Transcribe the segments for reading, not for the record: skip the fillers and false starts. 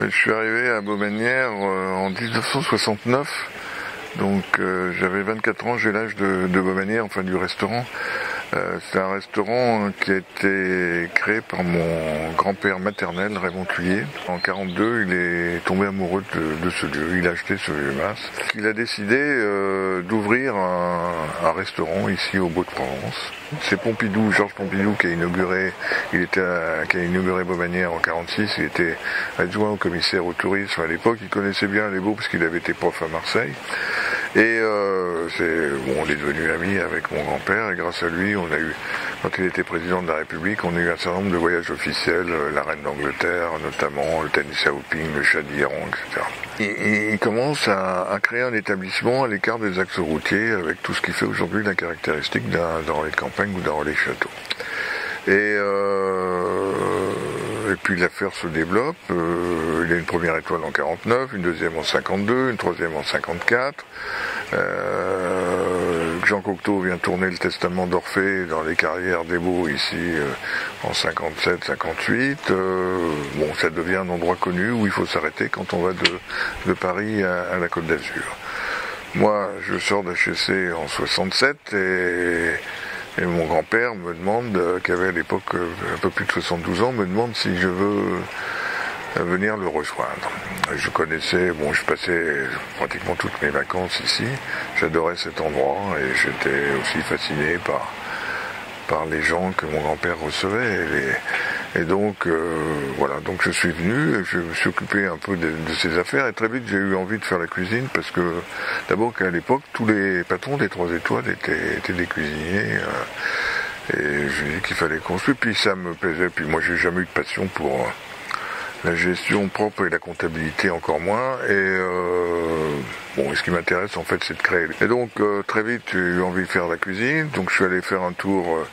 Je suis arrivé à Baumanière en 1969, donc j'avais 24 ans, j'ai l'âge de Baumanière, enfin du restaurant. C'est un restaurant qui a été créé par mon grand-père maternel, Raymond Thuillier. En 1942, il est tombé amoureux de ce lieu, il a acheté ce lieu masse. Il a décidé d'ouvrir un restaurant ici au Beau-de-Provence. C'est Pompidou, Georges Pompidou qui a inauguré Baumanière en 1946. Il était adjoint au commissaire au tourisme à l'époque. Il connaissait bien les Beaux parce qu'il avait été prof à Marseille. Et on est devenu amis avec mon grand-père et grâce à lui, on a eu, quand il était président de la République, on a eu un certain nombre de voyages officiels, la reine d'Angleterre notamment, le tennis à hopping, le chat d'Iran, etc. Il commence à créer un établissement à l'écart des axes routiers avec tout ce qui fait aujourd'hui la caractéristique d'un relais de campagne ou d'un relais château. Et puis l'affaire se développe, il y a une première étoile en 1949, une deuxième en 1952, une troisième en 1954. Jean Cocteau vient tourner le Testament d'Orphée dans les carrières des Beaux ici en 57-58. Ça devient un endroit connu où il faut s'arrêter quand on va de Paris à la Côte d'Azur. Moi, je sors d'HEC en 67 et mon grand-père me demande, qui avait à l'époque un peu plus de 72 ans, me demande si je veux venir le rejoindre. Je connaissais, je passais pratiquement toutes mes vacances ici, j'adorais cet endroit et j'étais aussi fasciné par les gens que mon grand-père recevait. Et donc, donc je suis venu, je me suis occupé un peu de ces affaires et très vite j'ai eu envie de faire la cuisine parce que d'abord qu'à l'époque tous les patrons des 3 étoiles étaient des cuisiniers et je lui ai dit qu'il fallait construire, puis ça me plaisait, puis moi j'ai jamais eu de passion pour la gestion propre et la comptabilité encore moins et ce qui m'intéresse en fait c'est de créer. Et donc très vite j'ai eu envie de faire la cuisine, donc je suis allé faire un tour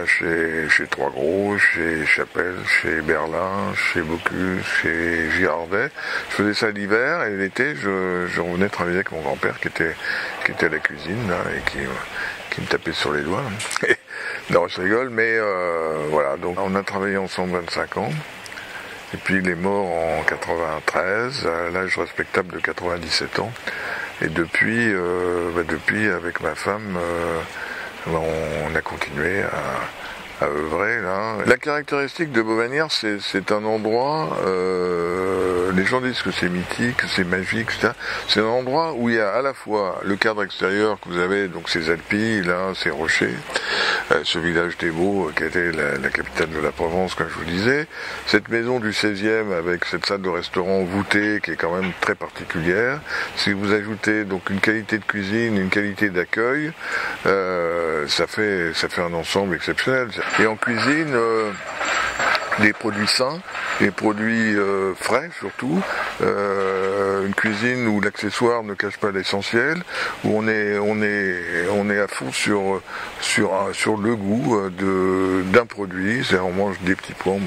chez Trois Gros, chez Chapelle, chez Berlin, chez Bocuse, chez Girardet. Je faisais ça l'hiver et l'été je revenais travailler avec mon grand-père qui était à la cuisine là, et qui me tapait sur les doigts. Non, je rigole, mais donc on a travaillé ensemble 25 ans. Et puis il est mort en 93, à l'âge respectable de 97 ans. Et depuis avec ma femme, on a continué à œuvrer là. La caractéristique de Baumanière, c'est un endroit, les gens disent que c'est mythique, que c'est magique, etc. C'est un endroit où il y a à la fois le cadre extérieur que vous avez, donc ces Alpilles, là, ces rochers, ce village des Beaux qui était la capitale de la Provence, comme je vous disais, cette maison du 16e avec cette salle de restaurant voûtée qui est quand même très particulière. Si vous ajoutez donc une qualité de cuisine, une qualité d'accueil, ça fait un ensemble exceptionnel. Et en cuisine, des produits sains, des produits frais surtout, une cuisine où l'accessoire ne cache pas l'essentiel, où on est à fond sur le goût d'un produit. C'est-à-dire on mange des petits pois, on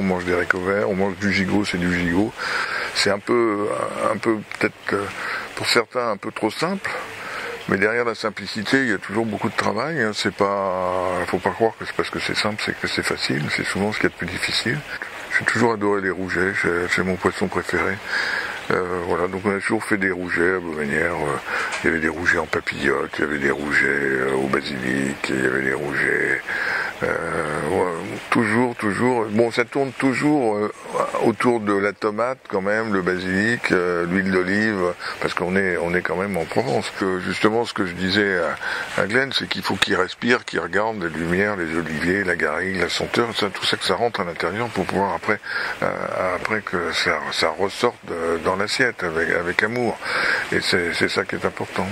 mange des haricots verts, on mange du gigot, c'est du gigot. C'est un peu peut-être pour certains un peu trop simple. Mais derrière la simplicité, il y a toujours beaucoup de travail. Faut pas croire que c'est parce que c'est simple, c'est que c'est facile. C'est souvent ce qu'il y a de plus difficile. J'ai toujours adoré les rougets. C'est mon poisson préféré. Donc on a toujours fait des rougets à Baumanière. Il y avait des rougets en papillote, il y avait des rougets au basilic, il y avait des rougets. Toujours. Bon, ça tourne toujours autour de la tomate quand même, le basilic, l'huile d'olive, parce qu'on est quand même en Provence. Justement, ce que je disais à Glenn, c'est qu'il faut qu'il respire, qu'il regarde les lumières, les oliviers, la garrigue, la senteur, tout ça que ça rentre à l'intérieur pour pouvoir après que ça ressorte dans l'assiette avec amour. Et c'est ça qui est important.